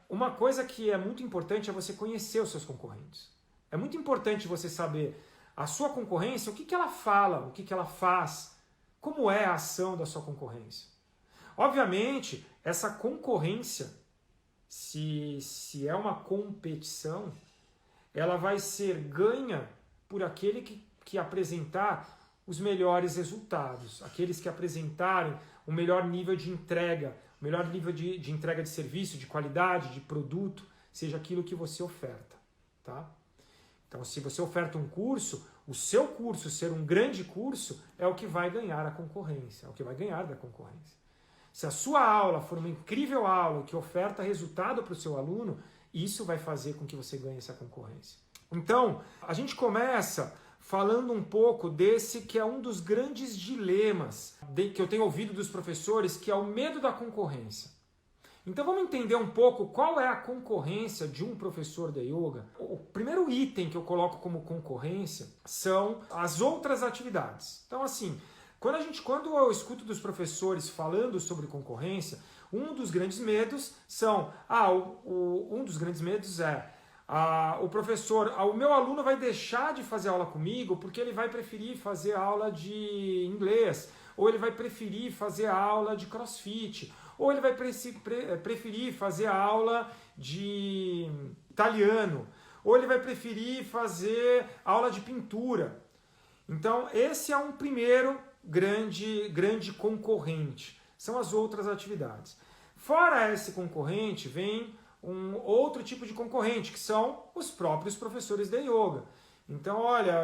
Uma coisa que é muito importante é você conhecer os seus concorrentes. É muito importante você saber a sua concorrência, o que que ela fala, o que que ela faz, como é a ação da sua concorrência. Obviamente, essa concorrência, se é uma competição, ela vai ser ganha por aquele que apresentar os melhores resultados, aqueles que apresentarem o melhor nível de entrega, o melhor nível de entrega de serviço, de qualidade, de produto, seja aquilo que você oferta. Tá? Então, se você oferta um curso, o seu curso ser um grande curso é o que vai ganhar a concorrência, é o que vai ganhar da concorrência. Se a sua aula for uma incrível aula que oferta resultado para o seu aluno, isso vai fazer com que você ganhe essa concorrência. Então, a gente começa falando um pouco desse que é um dos grandes dilemas que eu tenho ouvido dos professores, que é o medo da concorrência. Então vamos entender um pouco qual é a concorrência de um professor de yoga. O primeiro item que eu coloco como concorrência são as outras atividades. Então assim, quando eu escuto dos professores falando sobre concorrência, um dos grandes medos o professor, o meu aluno vai deixar de fazer aula comigo porque ele vai preferir fazer aula de inglês, ou ele vai preferir fazer aula de crossfit, ou ele vai preferir fazer aula de italiano, ou ele vai preferir fazer aula de pintura. Então, esse é um primeiro grande concorrente. São as outras atividades. Fora esse concorrente, vem um outro tipo de concorrente, que são os próprios professores de yoga. Então, olha,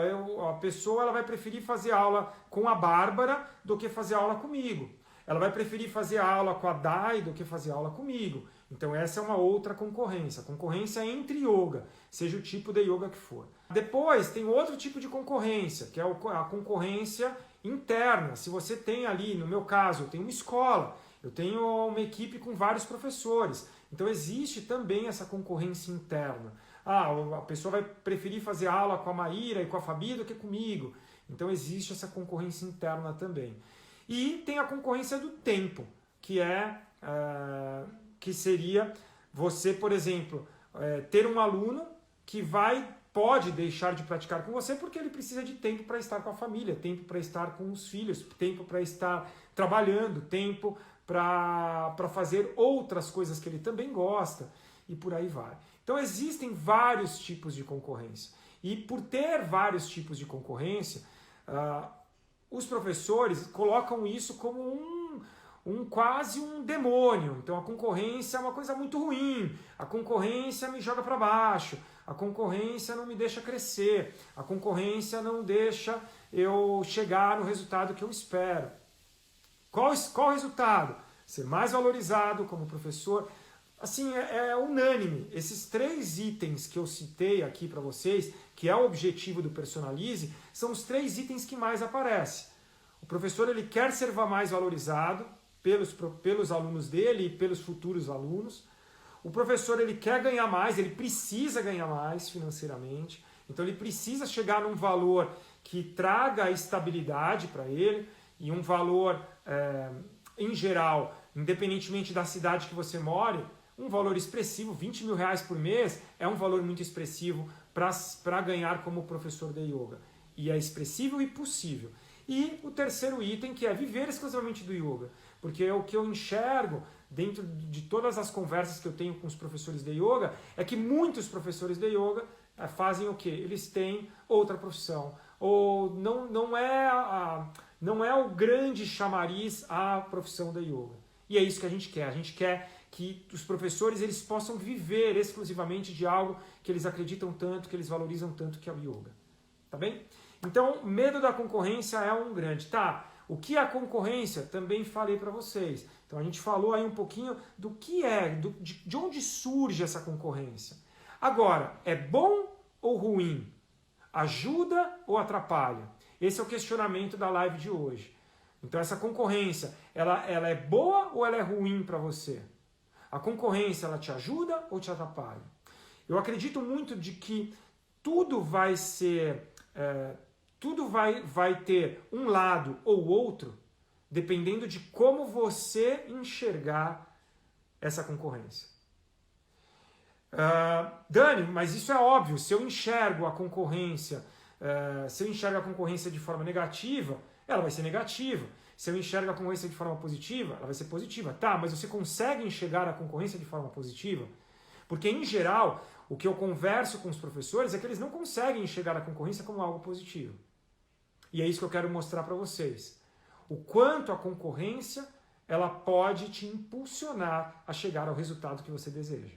a pessoa ela vai preferir fazer aula com a Bárbara do que fazer aula comigo. Ela vai preferir fazer aula com a Dai do que fazer aula comigo. Então, essa é uma outra concorrência. Concorrência entre yoga, seja o tipo de yoga que for. Depois, tem outro tipo de concorrência, que é a concorrência interna. Se você tem ali, no meu caso, eu tenho uma escola, eu tenho uma equipe com vários professores. Então existe também essa concorrência interna. A pessoa vai preferir fazer aula com a Maíra e com a Fabi do que comigo. Então existe essa concorrência interna também. E tem a concorrência do tempo, que seria você, por exemplo, ter um aluno que pode deixar de praticar com você porque ele precisa de tempo para estar com a família, tempo para estar com os filhos, tempo para estar trabalhando, tempo para fazer outras coisas que ele também gosta e por aí vai. Então existem vários tipos de concorrência. E por ter vários tipos de concorrência, os professores colocam isso como quase um demônio. Então a concorrência é uma coisa muito ruim, a concorrência me joga para baixo, a concorrência não me deixa crescer, a concorrência não deixa eu chegar no resultado que eu espero. Qual o resultado? Ser mais valorizado como professor. Assim, é unânime. Esses 3 itens que eu citei aqui para vocês, que é o objetivo do Personalize, são os 3 itens que mais aparecem. O professor ele quer ser mais valorizado pelos alunos dele e pelos futuros alunos. O professor ele quer ganhar mais, ele precisa ganhar mais financeiramente. Então ele precisa chegar num valor que traga estabilidade para ele e um valor, em geral, independentemente da cidade que você more, um valor expressivo, 20 mil reais por mês, é um valor muito expressivo para ganhar como professor de yoga. E é expressivo e possível. E o terceiro item, que é viver exclusivamente do yoga. Porque o que eu enxergo dentro de todas as conversas que eu tenho com os professores de yoga é que muitos professores de yoga fazem o quê? Eles têm outra profissão. Ou não é o grande chamariz à profissão da yoga. E é isso que a gente quer. A gente quer que os professores eles possam viver exclusivamente de algo que eles acreditam tanto, que eles valorizam tanto, que é o yoga. Tá bem? Então, medo da concorrência é um grande. Tá, o que é a concorrência? Também falei para vocês. Então, a gente falou aí um pouquinho do que de onde surge essa concorrência. Agora, é bom ou ruim? Ajuda ou atrapalha? Esse é o questionamento da live de hoje. Então essa concorrência, ela é boa ou ela é ruim para você? A concorrência, ela te ajuda ou te atrapalha? Eu acredito muito de que tudo vai ter um lado ou outro, dependendo de como você enxergar essa concorrência. Dani, mas isso é óbvio, se eu enxergo a concorrência, se eu enxergo a concorrência de forma negativa, ela vai ser negativa. Se eu enxergo a concorrência de forma positiva, ela vai ser positiva. Tá, mas você consegue enxergar a concorrência de forma positiva? Porque, em geral, o que eu converso com os professores é que eles não conseguem enxergar a concorrência como algo positivo. E é isso que eu quero mostrar para vocês. O quanto a concorrência ela pode te impulsionar a chegar ao resultado que você deseja.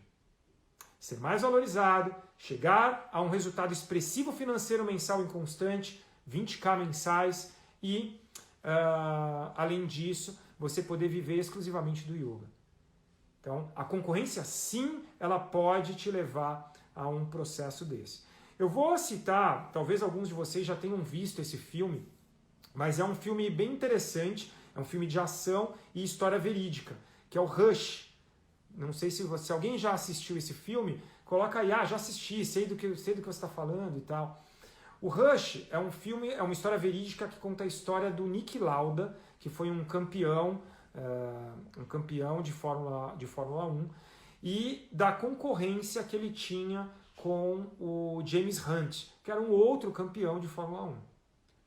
Ser mais valorizado, chegar a um resultado expressivo financeiro mensal e constante, 20k mensais e, além disso, você poder viver exclusivamente do yoga. Então, a concorrência, sim, ela pode te levar a um processo desse. Eu vou citar, talvez alguns de vocês já tenham visto esse filme, mas é um filme bem interessante, é um filme de ação e história verídica, que é o Rush. Não sei se alguém já assistiu esse filme, coloca aí, já assisti, sei do que você está falando e tal. O Rush é um filme, é uma história verídica que conta a história do Niki Lauda, que foi um campeão de Fórmula 1, e da concorrência que ele tinha com o James Hunt, que era um outro campeão de Fórmula 1.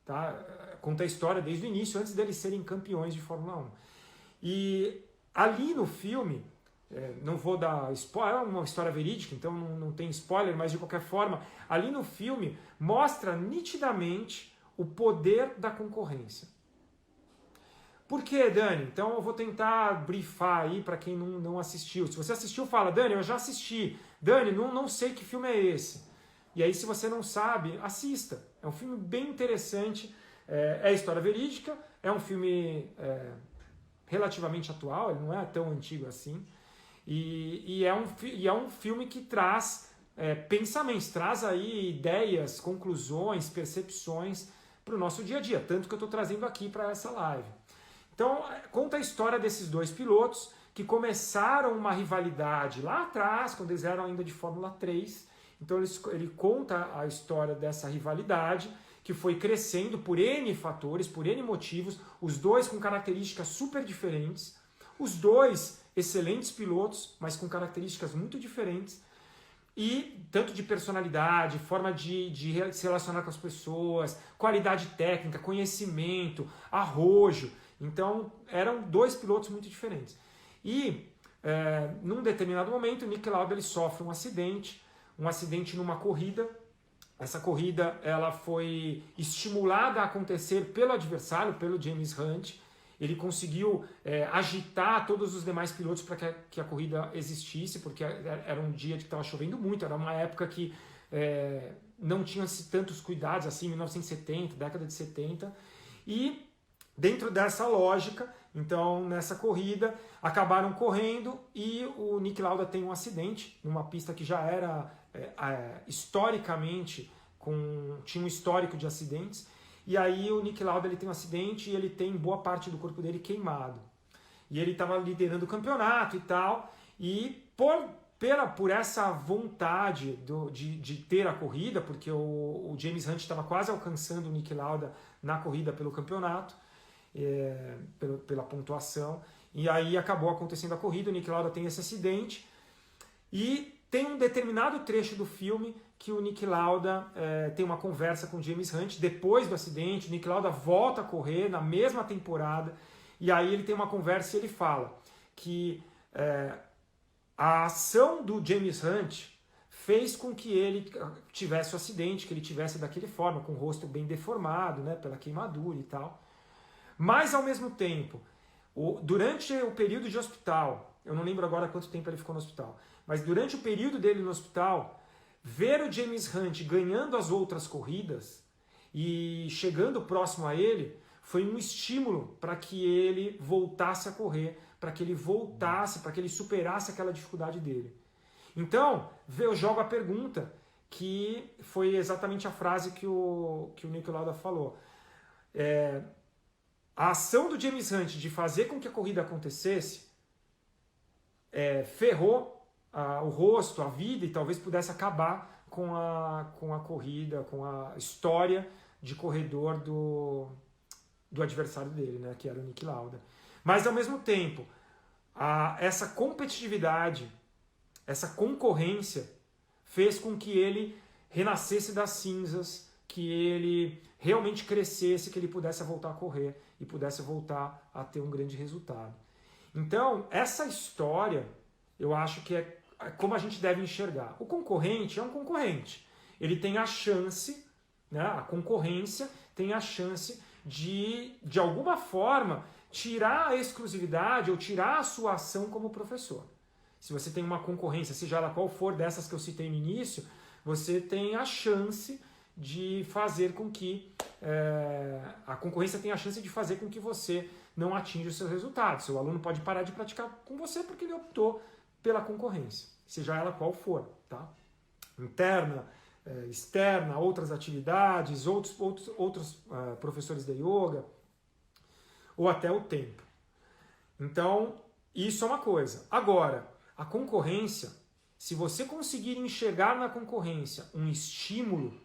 Tá? Conta a história desde o início, antes deles serem campeões de Fórmula 1. E ali no filme, não vou dar spoiler, é uma história verídica, então não tem spoiler, mas de qualquer forma, ali no filme mostra nitidamente o poder da concorrência. Por quê, Dani? Então eu vou tentar briefar aí para quem não assistiu. Se você assistiu, fala, Dani, eu já assisti. Dani, não sei que filme é esse. E aí, se você não sabe, assista. É um filme bem interessante, é história verídica, é um filme relativamente atual, ele não é tão antigo assim. E é um filme que traz pensamentos, traz aí ideias, conclusões, percepções para o nosso dia a dia, tanto que eu estou trazendo aqui para essa live. Então, conta a história desses dois pilotos que começaram uma rivalidade lá atrás, quando eles eram ainda de Fórmula 3. Então, ele conta a história dessa rivalidade, que foi crescendo por N fatores, por N motivos, os dois com características super diferentes, os dois excelentes pilotos, mas com características muito diferentes, e tanto de personalidade, forma de se relacionar com as pessoas, qualidade técnica, conhecimento, arrojo. Então, eram dois pilotos muito diferentes. E, num determinado momento, o Niki Lauda ele sofre um acidente numa corrida. Essa corrida ela foi estimulada a acontecer pelo adversário, pelo James Hunt. Ele conseguiu agitar todos os demais pilotos para que a corrida existisse, porque era um dia que estava chovendo muito, era uma época que não tinha tantos cuidados, assim, 1970, década de 70. E dentro dessa lógica, então, nessa corrida, acabaram correndo e o Niki Lauda tem um acidente numa pista que já era historicamente, tinha um histórico de acidentes. E aí o Niki Lauda ele tem um acidente e ele tem boa parte do corpo dele queimado. E ele estava liderando o campeonato e tal, e por essa vontade de ter a corrida, porque o James Hunt estava quase alcançando o Niki Lauda na corrida pelo campeonato, pela pontuação, e aí acabou acontecendo a corrida, o Niki Lauda tem esse acidente, e tem um determinado trecho do filme que o Niki Lauda tem uma conversa com o James Hunt depois do acidente. O Niki Lauda volta a correr na mesma temporada, e aí ele tem uma conversa e ele fala que a ação do James Hunt fez com que ele tivesse o acidente, que ele tivesse daquele forma, com o rosto bem deformado, né, pela queimadura e tal. Mas, ao mesmo tempo, durante o período de hospital, eu não lembro agora quanto tempo ele ficou no hospital, mas durante o período dele no hospital, ver o James Hunt ganhando as outras corridas e chegando próximo a ele foi um estímulo para que ele voltasse a correr, para que ele voltasse, para que ele superasse aquela dificuldade dele. Então, eu jogo a pergunta, que foi exatamente a frase que o Niki Lauda falou. A ação do James Hunt de fazer com que a corrida acontecesse ferrou o rosto, a vida, e talvez pudesse acabar com a corrida, com a história de corredor do adversário dele, né, que era o Niki Lauda. Mas, ao mesmo tempo, essa competitividade essa concorrência fez com que ele renascesse das cinzas, que ele realmente crescesse, que ele pudesse voltar a correr e pudesse voltar a ter um grande resultado. Então, essa história, eu acho que é como a gente deve enxergar. O concorrente é um concorrente. Ele tem a chance, né, a concorrência tem a chance de alguma forma, tirar a exclusividade ou tirar a sua ação como professor. Se você tem uma concorrência, seja ela qual for dessas que eu citei no início, você tem a chance de fazer com que a concorrência tem a chance de fazer com que você não atinja os seus resultados. Seu aluno pode parar de praticar com você porque ele optou pela concorrência, seja ela qual for, tá? Interna, externa, outras atividades, outros professores de yoga, ou até o tempo. Então, isso é uma coisa. Agora, a concorrência, se você conseguir enxergar na concorrência um estímulo,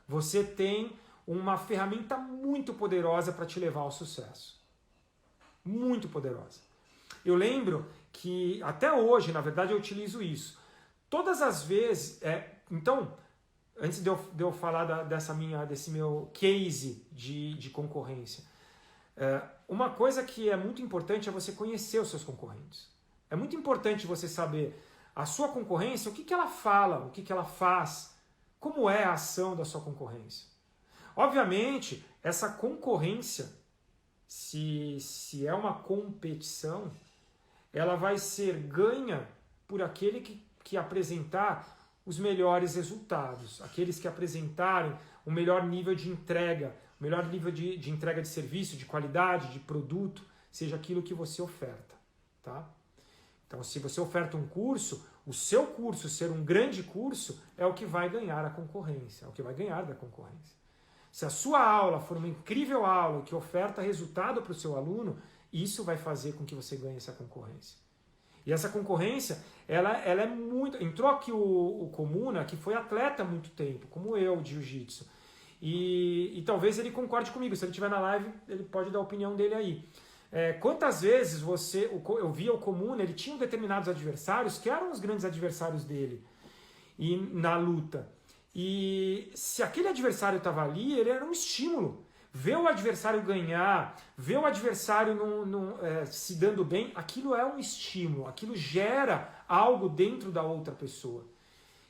você tem uma ferramenta muito poderosa para te levar ao sucesso. Muito poderosa. Eu lembro que, até hoje, na verdade, eu utilizo isso. Todas as vezes... Então, antes de eu falar desse meu case de concorrência, uma coisa que é muito importante é você conhecer os seus concorrentes. É muito importante você saber a sua concorrência, o que ela fala, o que ela faz, como é a ação da sua concorrência. Obviamente, essa concorrência, se é uma competição, ela vai ser ganha por aquele que apresentar os melhores resultados, aqueles que apresentarem o melhor nível de entrega, o melhor nível de entrega de serviço, de qualidade, de produto, seja aquilo que você oferta, tá? Então, se você oferta um curso, o seu curso ser um grande curso é o que vai ganhar a concorrência, é o que vai ganhar da concorrência. Se a sua aula for uma incrível aula que oferta resultado para o seu aluno, isso vai fazer com que você ganhe essa concorrência. E essa concorrência, ela é muito... Entrou aqui o Komuna, que foi atleta há muito tempo, como eu, de jiu-jitsu. E talvez ele concorde comigo. Se ele estiver na live, ele pode dar a opinião dele aí. Quantas vezes eu via o Komuna, ele tinha determinados adversários que eram os grandes adversários dele e na luta. E se aquele adversário estava ali, ele era um estímulo. Ver o adversário ganhar, ver o adversário se dando bem, aquilo é um estímulo, aquilo gera algo dentro da outra pessoa.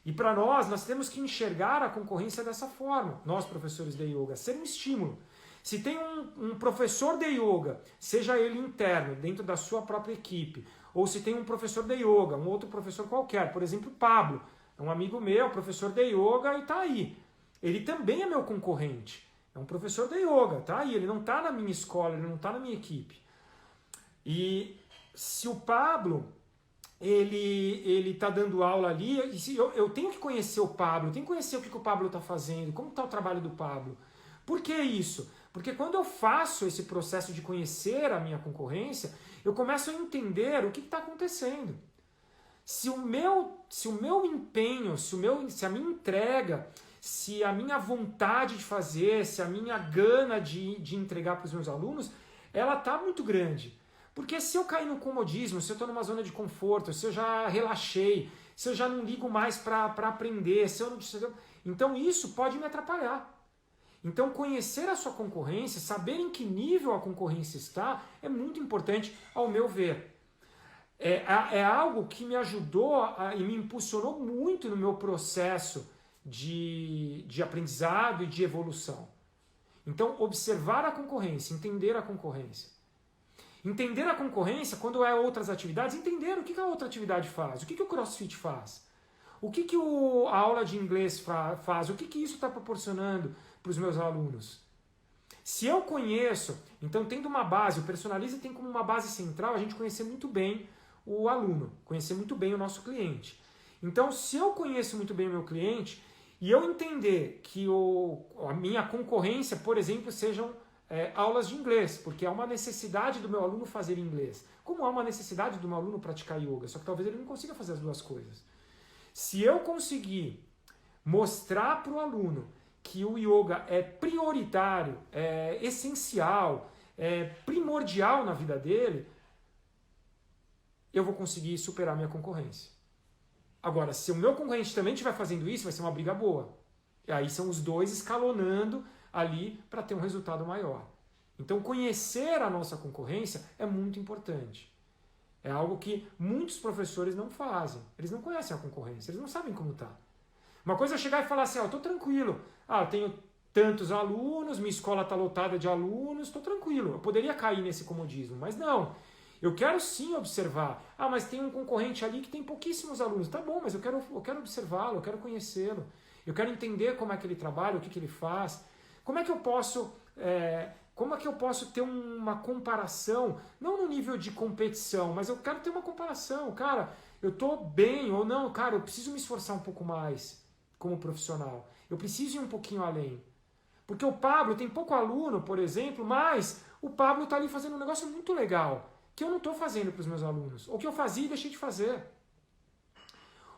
E para nós temos que enxergar a concorrência dessa forma, nós professores de yoga, ser um estímulo. Se tem um professor de yoga, seja ele interno, dentro da sua própria equipe, ou se tem um professor de yoga, um outro professor qualquer, por exemplo, o Pablo, é um amigo meu, professor de yoga e está aí. Ele também é meu concorrente. É um professor de yoga, tá aí, ele não está na minha escola, ele não está na minha equipe. E se o Pablo, ele está dando aula ali, eu tenho que conhecer o Pablo, eu tenho que conhecer o que o Pablo está fazendo, como está o trabalho do Pablo. Por que isso? Porque quando eu faço esse processo de conhecer a minha concorrência, eu começo a entender o que está acontecendo. Se o meu empenho, se a minha entrega, se a minha vontade de fazer, se a minha gana de entregar para os meus alunos, ela está muito grande. Porque se eu cair no comodismo, se eu estou numa zona de conforto, se eu já relaxei, se eu já não ligo mais para aprender, então isso pode me atrapalhar. Então conhecer a sua concorrência, saber em que nível a concorrência está, é muito importante ao meu ver. É algo que me ajudou e me impulsionou muito no meu processo de aprendizado e de evolução. Então, observar a concorrência, entender a concorrência. Entender a concorrência, quando é outras atividades, entender o que a outra atividade faz, o que o CrossFit faz, o que a aula de inglês faz, o que isso está proporcionando para os meus alunos. Se eu conheço, então tendo uma base, o Personalize tem como uma base central a gente conhecer muito bem o aluno, conhecer muito bem o nosso cliente. Então, se eu conheço muito bem o meu cliente e eu entender que a minha concorrência, por exemplo, sejam aulas de inglês, porque é uma necessidade do meu aluno fazer inglês, como há uma necessidade do meu aluno praticar yoga, só que talvez ele não consiga fazer as duas coisas. Se eu conseguir mostrar para o aluno que o yoga é prioritário, é essencial, é primordial na vida dele, eu vou conseguir superar minha concorrência. Agora, se o meu concorrente também estiver fazendo isso, vai ser uma briga boa. E aí são os dois escalonando ali para ter um resultado maior. Então, conhecer a nossa concorrência é muito importante. É algo que muitos professores não fazem. Eles não conhecem a concorrência, eles não sabem como está. Uma coisa é chegar e falar assim, eu estou tranquilo. Eu tenho tantos alunos, minha escola está lotada de alunos, estou tranquilo. Eu poderia cair nesse comodismo, mas não. Eu quero sim observar. Mas tem um concorrente ali que tem pouquíssimos alunos. Tá bom, mas eu quero observá-lo, eu quero conhecê-lo. Eu quero entender como é que ele trabalha, o que ele faz. Como é que eu posso ter uma comparação, não no nível de competição, mas eu quero ter uma comparação. Cara, eu estou bem ou não, cara, eu preciso me esforçar um pouco mais como profissional. Eu preciso ir um pouquinho além. Porque o Pablo tem pouco aluno, por exemplo, mas o Pablo está ali fazendo um negócio muito legal, que eu não estou fazendo para os meus alunos, ou que eu fazia e deixei de fazer.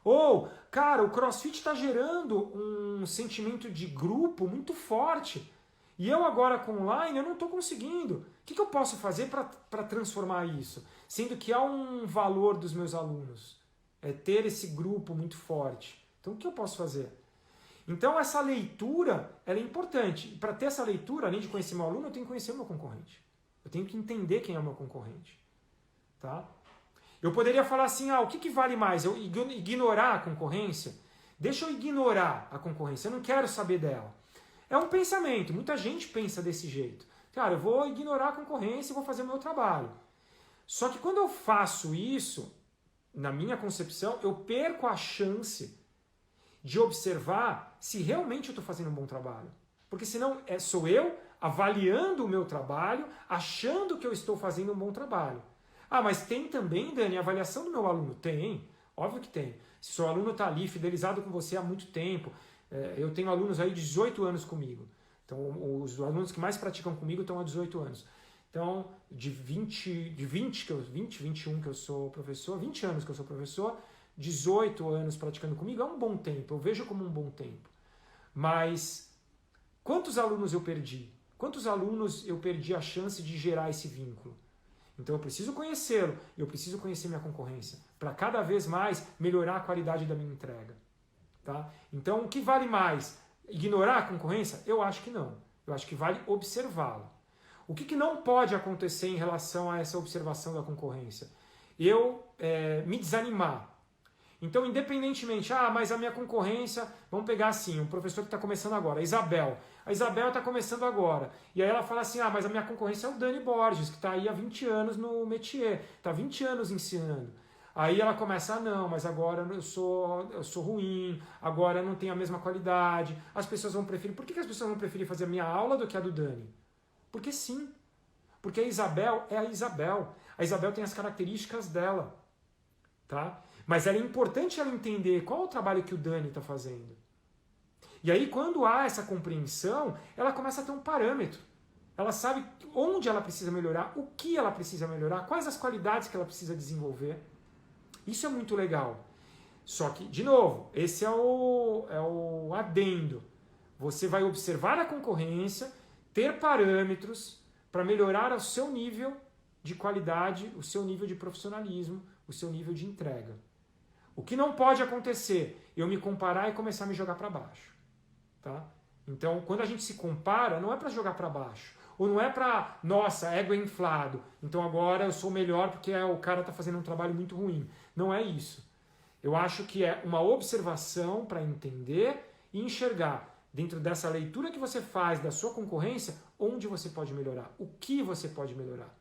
Ou, cara, o CrossFit está gerando um sentimento de grupo muito forte. E eu agora com online eu não estou conseguindo. O que eu posso fazer para transformar isso? Sendo que há um valor dos meus alunos. É ter esse grupo muito forte. Então o que eu posso fazer? Então essa leitura ela é importante. Para ter essa leitura, além de conhecer meu aluno, eu tenho que conhecer o meu concorrente. Eu tenho que entender quem é o meu concorrente. Tá? Eu poderia falar assim, o que vale mais? Eu ignorar a concorrência? Deixa eu ignorar a concorrência, eu não quero saber dela. É um pensamento, muita gente pensa desse jeito. Cara, eu vou ignorar a concorrência e vou fazer o meu trabalho. Só que quando eu faço isso, na minha concepção, eu perco a chance de observar se realmente eu estou fazendo um bom trabalho. Porque senão sou eu avaliando o meu trabalho, achando que eu estou fazendo um bom trabalho. Mas tem também, Dani, a avaliação do meu aluno? Tem, óbvio que tem. Se seu aluno está ali, fidelizado com você há muito tempo, eu tenho alunos aí de 18 anos comigo. Então, os alunos que mais praticam comigo estão há 18 anos. Então, de 21 que eu sou professor, 20 anos que eu sou professor, 18 anos praticando comigo é um bom tempo, eu vejo como um bom tempo. Mas quantos alunos eu perdi? Quantos alunos eu perdi a chance de gerar esse vínculo? Então eu preciso conhecê-lo, eu preciso conhecer minha concorrência, para cada vez mais melhorar a qualidade da minha entrega. Tá? Então o que vale mais? Ignorar a concorrência? Eu acho que não. Eu acho que vale observá-la. O que não pode acontecer em relação a essa observação da concorrência? Eu me desanimar. Então, independentemente, mas a minha concorrência, vamos pegar assim, um professor que está começando agora, a Isabel. A Isabel está começando agora. E aí ela fala assim, mas a minha concorrência é o Dani Borges, que está aí há 20 anos no métier, está há 20 anos ensinando. Aí ela começa, não, mas agora eu sou ruim, agora eu não tenho a mesma qualidade, as pessoas vão preferir... Por que as pessoas vão preferir fazer a minha aula do que a do Dani? Porque sim. Porque a Isabel é a Isabel. A Isabel tem as características dela. Tá? Mas é importante ela entender qual é o trabalho que o Dani está fazendo. E aí, quando há essa compreensão, ela começa a ter um parâmetro. Ela sabe onde ela precisa melhorar, o que ela precisa melhorar, quais as qualidades que ela precisa desenvolver. Isso é muito legal. Só que, de novo, esse é o adendo. Você vai observar a concorrência, ter parâmetros para melhorar o seu nível de qualidade, o seu nível de profissionalismo, o seu nível de entrega. O que não pode acontecer? Eu me comparar e começar a me jogar para baixo. Tá? Então, quando a gente se compara, não é para jogar para baixo. Ou não é para, nossa, ego é inflado, então agora eu sou melhor porque o cara está fazendo um trabalho muito ruim. Não é isso. Eu acho que é uma observação para entender e enxergar, dentro dessa leitura que você faz da sua concorrência, onde você pode melhorar, o que você pode melhorar.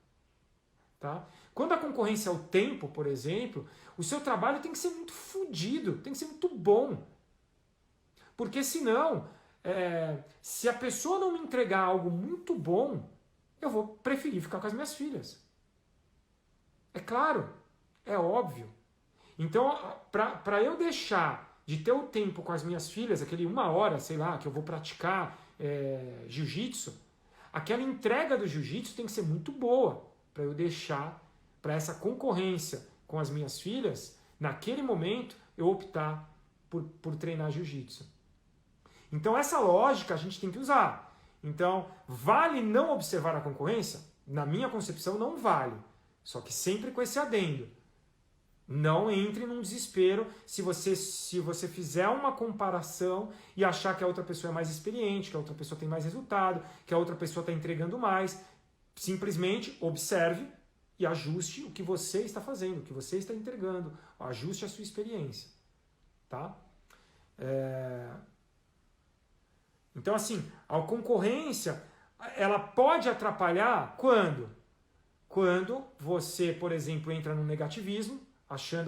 Tá? Quando a concorrência é o tempo, por exemplo, o seu trabalho tem que ser muito fodido, tem que ser muito bom. Porque senão, se a pessoa não me entregar algo muito bom, eu vou preferir ficar com as minhas filhas. É claro, é óbvio. Então, para eu deixar de ter o tempo com as minhas filhas, aquele 1 hora, sei lá, que eu vou praticar jiu-jitsu, aquela entrega do jiu-jitsu tem que ser muito boa para eu deixar, para essa concorrência com as minhas filhas, naquele momento, eu optar por treinar jiu-jitsu. Então, essa lógica a gente tem que usar. Então, vale não observar a concorrência? Na minha concepção, não vale. Só que sempre com esse adendo. Não entre num desespero se você fizer uma comparação e achar que a outra pessoa é mais experiente, que a outra pessoa tem mais resultado, que a outra pessoa está entregando mais. Simplesmente observe e ajuste o que você está fazendo, o que você está entregando. Ajuste a sua experiência. Tá? Então, assim, a concorrência, ela pode atrapalhar quando? Quando você, por exemplo, entra no negativismo,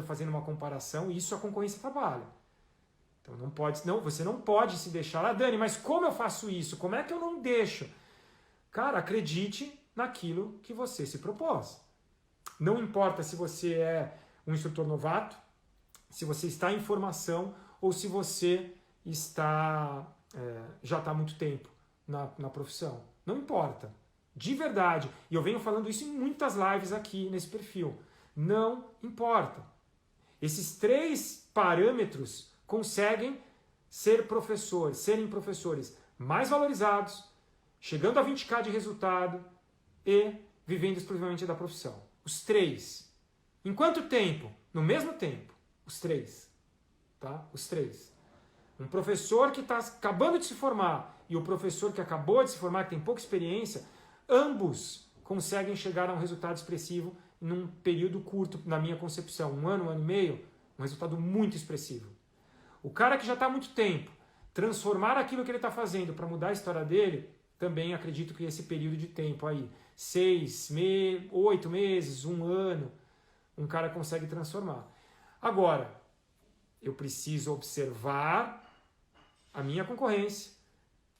fazendo uma comparação, e isso a concorrência trabalha. Então você não pode se deixar, Dani, mas como eu faço isso? Como é que eu não deixo? Cara, acredite naquilo que você se propôs. Não importa se você é um instrutor novato, se você está em formação ou se você já está há muito tempo na profissão. Não importa. De verdade. E eu venho falando isso em muitas lives aqui nesse perfil. Não importa. Esses 3 parâmetros conseguem serem professores mais valorizados, chegando a 20k de resultado e vivendo exclusivamente da profissão. Os 3. Em quanto tempo? No mesmo tempo. Os 3. Tá? Os 3. Um professor que está acabando de se formar e o professor que acabou de se formar, que tem pouca experiência, ambos conseguem chegar a um resultado expressivo num período curto, na minha concepção, 1 ano, 1 ano e meio, um resultado muito expressivo. O cara que já está há muito tempo, transformar aquilo que ele está fazendo para mudar a história dele, também acredito que esse período de tempo aí, 8 meses, 1 ano, um cara consegue transformar. Agora, eu preciso observar a minha concorrência,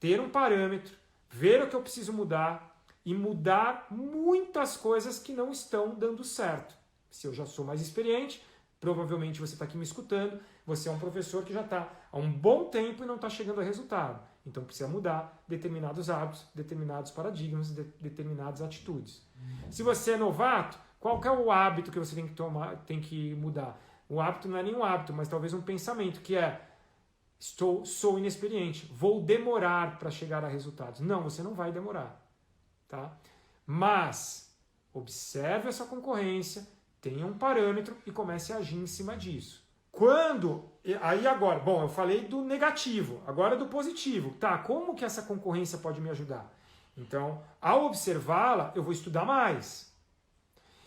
ter um parâmetro, ver o que eu preciso mudar e mudar muitas coisas que não estão dando certo. Se eu já sou mais experiente, provavelmente você está aqui me escutando, você é um professor que já está há um bom tempo e não está chegando a resultado. Então precisa mudar determinados hábitos, determinados paradigmas, determinadas atitudes. Se você é novato, qual que é o hábito que você tem que mudar? O hábito não é nenhum hábito, mas talvez um pensamento, que é: sou inexperiente, vou demorar para chegar a resultados. Não, você não vai demorar. Tá? Mas observe essa concorrência, tenha um parâmetro e comece a agir em cima disso. Agora, bom, eu falei do negativo, agora do positivo. Tá, como que essa concorrência pode me ajudar? Então, ao observá-la, eu vou estudar mais.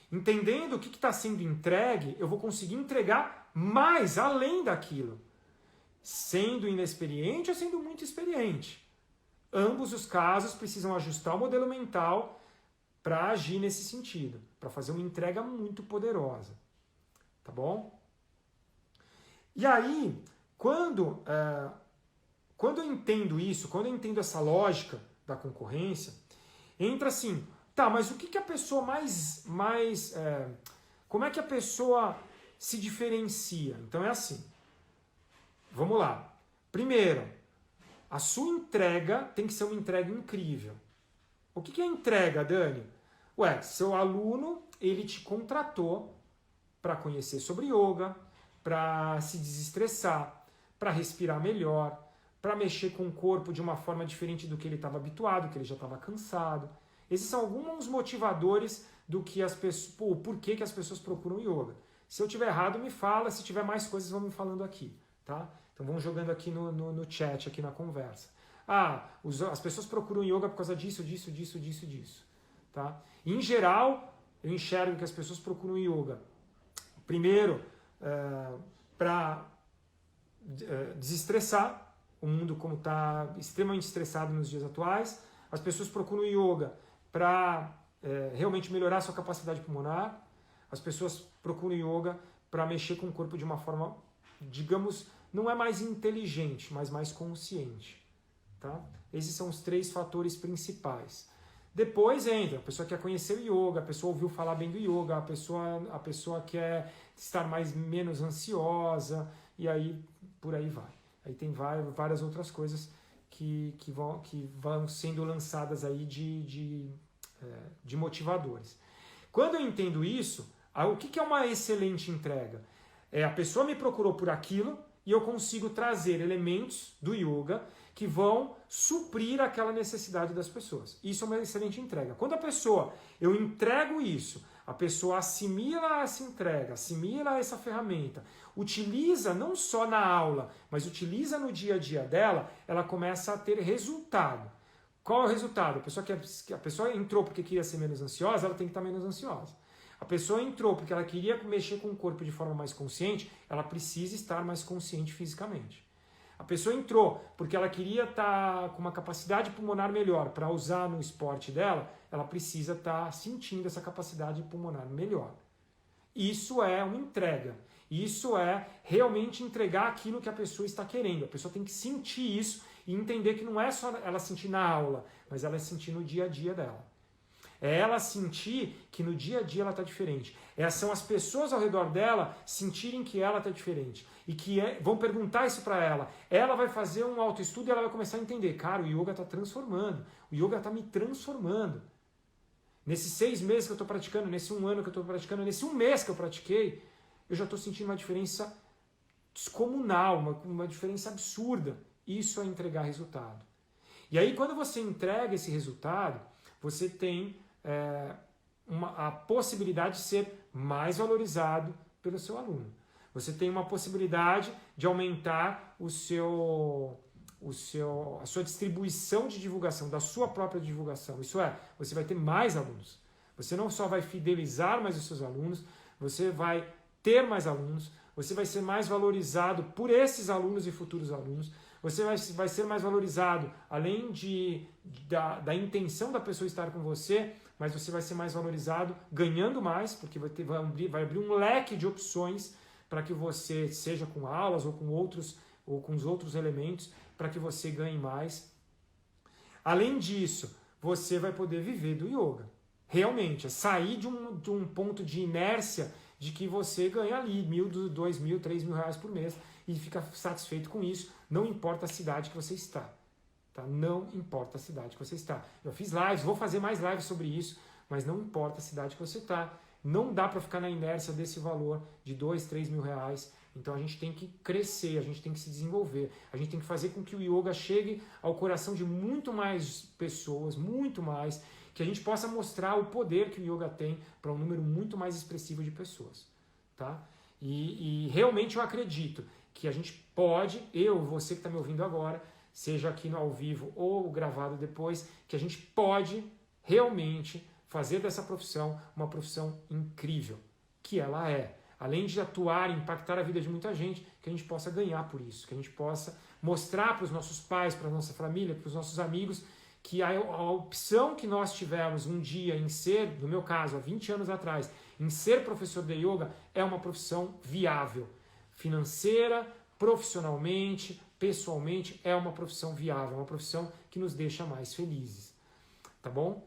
Entendendo o que está sendo entregue, eu vou conseguir entregar mais além daquilo. Sendo inexperiente ou sendo muito experiente. Ambos os casos precisam ajustar o modelo mental para agir nesse sentido, para fazer uma entrega muito poderosa. Tá bom? E aí, quando eu entendo isso, quando eu entendo essa lógica da concorrência, entra assim, tá, mas o que a pessoa como é que a pessoa se diferencia? Então é assim, vamos lá. Primeiro, a sua entrega tem que ser uma entrega incrível. O que é entrega, Dani? Seu aluno, ele te contratou para conhecer sobre yoga, para se desestressar, para respirar melhor, para mexer com o corpo de uma forma diferente do que ele estava habituado, que ele já estava cansado. Esses são alguns motivadores do que o porquê que as pessoas procuram yoga. Se eu tiver errado, me fala. Se tiver mais coisas, vão me falando aqui, tá? Então vamos jogando aqui no chat, aqui na conversa. As pessoas procuram yoga por causa disso. Tá? Em geral, eu enxergo que as pessoas procuram yoga. Primeiro, para desestressar. O mundo como está extremamente estressado nos dias atuais. As pessoas procuram yoga para realmente melhorar a sua capacidade pulmonar. As pessoas procuram yoga para mexer com o corpo de uma forma, digamos, não é mais inteligente, mas mais consciente. Tá? Esses são os 3 fatores principais. Depois entra a pessoa quer conhecer o yoga, a pessoa ouviu falar bem do yoga, a pessoa quer estar menos ansiosa, e aí por aí vai. Aí tem várias outras coisas que vão sendo lançadas aí de motivadores. Quando eu entendo isso, o que é uma excelente entrega? A pessoa me procurou por aquilo e eu consigo trazer elementos do yoga que vão suprir aquela necessidade das pessoas. Isso é uma excelente entrega. Quando eu entrego isso, A pessoa assimila essa entrega, assimila essa ferramenta, utiliza não só na aula, mas utiliza no dia a dia dela, ela começa a ter resultado. Qual é o resultado? A pessoa entrou porque queria ser menos ansiosa, ela tem que estar menos ansiosa. A pessoa entrou porque ela queria mexer com o corpo de forma mais consciente, ela precisa estar mais consciente fisicamente. A pessoa entrou porque ela queria estar com uma capacidade pulmonar melhor para usar no esporte dela, ela precisa estar sentindo essa capacidade pulmonar melhor. Isso é uma entrega. Isso é realmente entregar aquilo que a pessoa está querendo. A pessoa tem que sentir isso e entender que não é só ela sentir na aula, mas ela sentir no dia a dia dela. É ela sentir que no dia a dia ela está diferente. São as pessoas ao redor dela sentirem que ela está diferente. E que vão perguntar isso para ela. Ela vai fazer um autoestudo e ela vai começar a entender. Cara, o yoga está transformando. O yoga está me transformando. Nesses 6 meses que eu estou praticando, nesse 1 ano que eu estou praticando, nesse 1 mês que eu pratiquei, eu já estou sentindo uma diferença descomunal, uma diferença absurda. Isso é entregar resultado. E aí, quando você entrega esse resultado, você tem a possibilidade de ser mais valorizado pelo seu aluno. Você tem uma possibilidade de aumentar a sua distribuição de divulgação, da sua própria divulgação. Isso é, você vai ter mais alunos. Você não só vai fidelizar mais os seus alunos, você vai ter mais alunos, você vai ser mais valorizado por esses alunos e futuros alunos, você vai ser mais valorizado, além da intenção da pessoa estar com você, mas você vai ser mais valorizado ganhando mais, porque vai abrir um leque de opções para que você, seja com aulas ou com os outros elementos, para que você ganhe mais. Além disso, você vai poder viver do yoga. Realmente, é sair de um ponto de inércia de que você ganha ali R$1.000, R$2.000, R$3.000 por mês e fica satisfeito com isso, não importa a cidade que você está. Tá? Não importa a cidade que você está. Eu fiz lives, vou fazer mais lives sobre isso, mas não importa a cidade que você está. Não dá para ficar na inércia desse valor de R$2.000, R$3.000. Então a gente tem que crescer, a gente tem que se desenvolver, a gente tem que fazer com que o yoga chegue ao coração de muito mais pessoas, muito mais, que a gente possa mostrar o poder que o yoga tem para um número muito mais expressivo de pessoas. Tá? E realmente eu acredito que a gente pode, você que está me ouvindo agora, seja aqui no ao vivo ou gravado depois, que a gente pode realmente fazer dessa profissão uma profissão incrível, que ela é. Além de atuar e impactar a vida de muita gente, que a gente possa ganhar por isso, que a gente possa mostrar para os nossos pais, para a nossa família, para os nossos amigos, que a opção que nós tivemos um dia em ser, no meu caso, há 20 anos atrás, em ser professor de yoga, é uma profissão viável. Financeira, profissionalmente, pessoalmente, é uma profissão viável, é uma profissão que nos deixa mais felizes. Tá bom?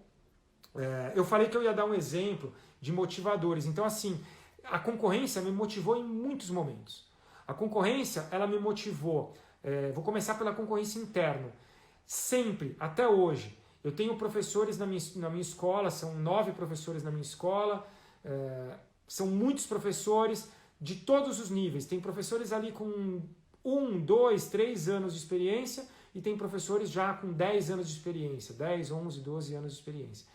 Eu falei que eu ia dar um exemplo de motivadores. Então, assim, a concorrência me motivou em muitos momentos. A concorrência, ela me motivou. Vou começar pela concorrência interna. Sempre, até hoje, eu tenho professores na minha escola, são 9 professores na minha escola, são muitos professores de todos os níveis. Tem professores ali com 1, 2, 3 anos de experiência e tem professores já com 10 anos de experiência, 10, 11, 12 anos de experiência.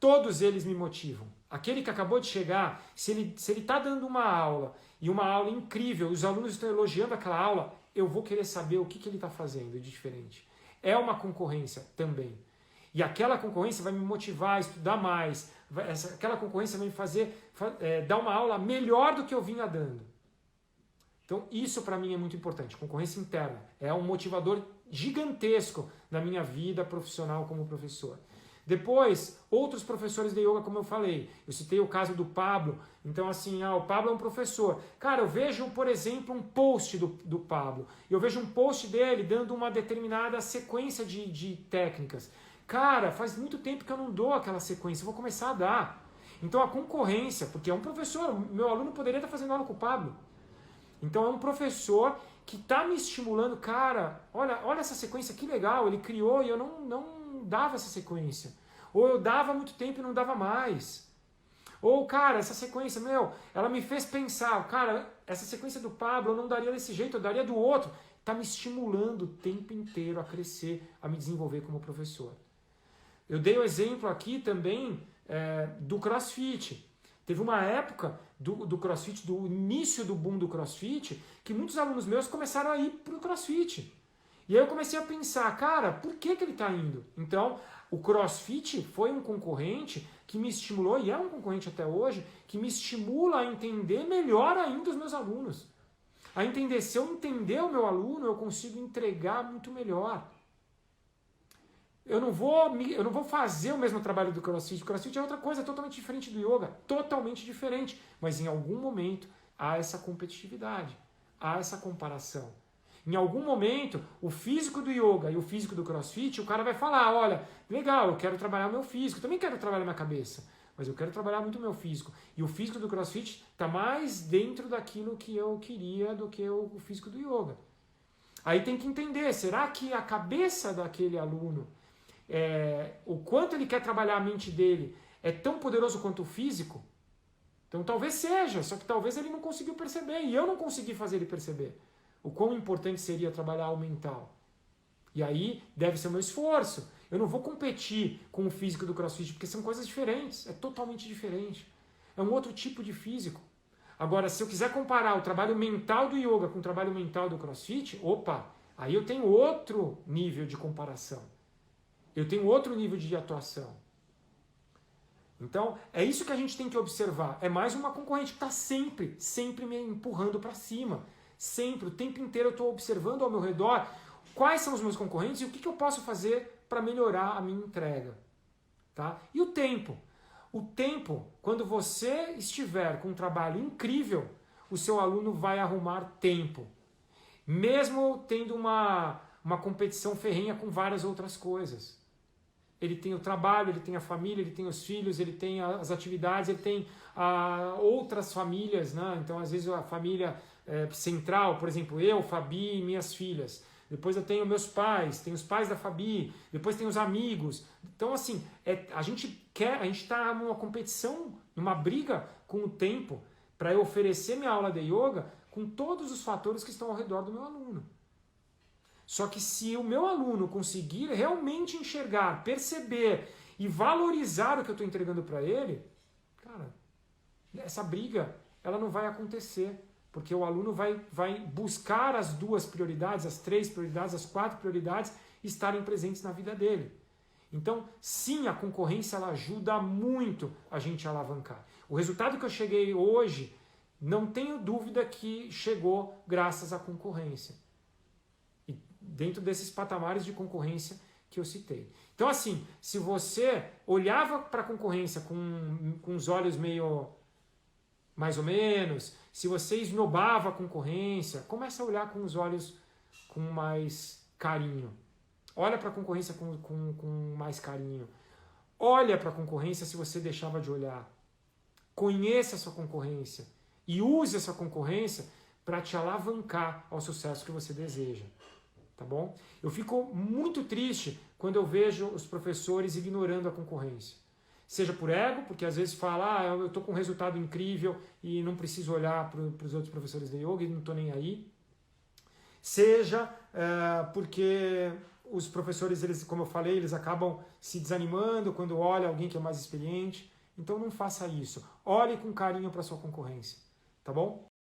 Todos eles me motivam. Aquele que acabou de chegar, se ele está dando uma aula, e uma aula incrível, os alunos estão elogiando aquela aula, eu vou querer saber o que ele está fazendo de diferente. É uma concorrência também. E aquela concorrência vai me motivar a estudar mais, aquela concorrência vai me fazer dar uma aula melhor do que eu vinha dando. Então isso para mim é muito importante. Concorrência interna é um motivador gigantesco na minha vida profissional como professor. Depois, outros professores de yoga, como eu falei. Eu citei o caso do Pablo. Então, assim, o Pablo é um professor. Cara, eu vejo, por exemplo, um post do Pablo. Eu vejo um post dele dando uma determinada sequência de técnicas. Cara, faz muito tempo que eu não dou aquela sequência. Eu vou começar a dar. Então, a concorrência, porque é um professor. Meu aluno poderia estar fazendo aula com o Pablo. Então, é um professor que está me estimulando. Cara, olha essa sequência, que legal. Ele criou e eu não dava essa sequência. Ou eu dava há muito tempo e não dava mais. Ou, cara, essa sequência, ela me fez pensar, cara, essa sequência do Pablo eu não daria desse jeito, eu daria do outro. Está me estimulando o tempo inteiro a crescer, a me desenvolver como professor. Eu dei o exemplo aqui também do CrossFit. Teve uma época do CrossFit, do início do boom do CrossFit, que muitos alunos meus começaram a ir para o CrossFit. E aí eu comecei a pensar, cara, por que ele está indo? Então, o CrossFit foi um concorrente que me estimulou, e é um concorrente até hoje, que me estimula a entender melhor ainda os meus alunos. A entender, se eu entender o meu aluno, eu consigo entregar muito melhor. Eu não vou fazer o mesmo trabalho do CrossFit. O CrossFit é outra coisa, totalmente diferente do yoga. Totalmente diferente. Mas em algum momento há essa competitividade, há essa comparação. Em algum momento, o físico do yoga e o físico do CrossFit, o cara vai falar, olha, legal, eu quero trabalhar o meu físico, também quero trabalhar minha cabeça, mas eu quero trabalhar muito o meu físico. E o físico do CrossFit está mais dentro daquilo que eu queria do que o físico do yoga. Aí tem que entender, será que a cabeça daquele aluno, o quanto ele quer trabalhar a mente dele, é tão poderoso quanto o físico? Então talvez seja, só que talvez ele não conseguiu perceber, e eu não consegui fazer ele perceber o quão importante seria trabalhar o mental. E aí deve ser o meu esforço. Eu não vou competir com o físico do CrossFit, porque são coisas diferentes, é totalmente diferente. É um outro tipo de físico. Agora, se eu quiser comparar o trabalho mental do yoga com o trabalho mental do CrossFit, opa, aí eu tenho outro nível de comparação. Eu tenho outro nível de atuação. Então, é isso que a gente tem que observar. É mais uma concorrente que está sempre me empurrando para cima. Sempre, o tempo inteiro eu estou observando ao meu redor quais são os meus concorrentes e o que eu posso fazer para melhorar a minha entrega. Tá? E o tempo? O tempo, quando você estiver com um trabalho incrível, o seu aluno vai arrumar tempo. Mesmo tendo uma competição ferrenha com várias outras coisas. Ele tem o trabalho, ele tem a família, ele tem os filhos, ele tem as atividades, ele tem outras famílias, né? Então, às vezes, a família central, por exemplo, eu, Fabi e minhas filhas. Depois eu tenho meus pais, tenho os pais da Fabi, depois tem os amigos. Então, assim, a gente está numa competição, numa briga com o tempo para eu oferecer minha aula de yoga com todos os fatores que estão ao redor do meu aluno. Só que se o meu aluno conseguir realmente enxergar, perceber e valorizar o que eu estou entregando para ele, cara, essa briga ela não vai acontecer. Porque o aluno vai buscar as 2 prioridades, as 3 prioridades, as 4 prioridades estarem presentes na vida dele. Então, sim, a concorrência ela ajuda muito a gente a alavancar. O resultado que eu cheguei hoje, não tenho dúvida que chegou graças à concorrência. E dentro desses patamares de concorrência que eu citei. Então, assim, se você olhava para a concorrência com os olhos meio mais ou menos, se você esnobava a concorrência, começa a olhar com os olhos com mais carinho. Olha para a concorrência com mais carinho. Olha para a concorrência se você deixava de olhar. Conheça a sua concorrência e use essa concorrência para te alavancar ao sucesso que você deseja. Tá bom? Eu fico muito triste quando eu vejo os professores ignorando a concorrência. Seja por ego, porque às vezes fala, eu estou com um resultado incrível e não preciso olhar para os outros professores de yoga e não estou nem aí. Seja porque os professores, eles, como eu falei, eles acabam se desanimando quando olha alguém que é mais experiente. Então não faça isso. Olhe com carinho para a sua concorrência. Tá bom?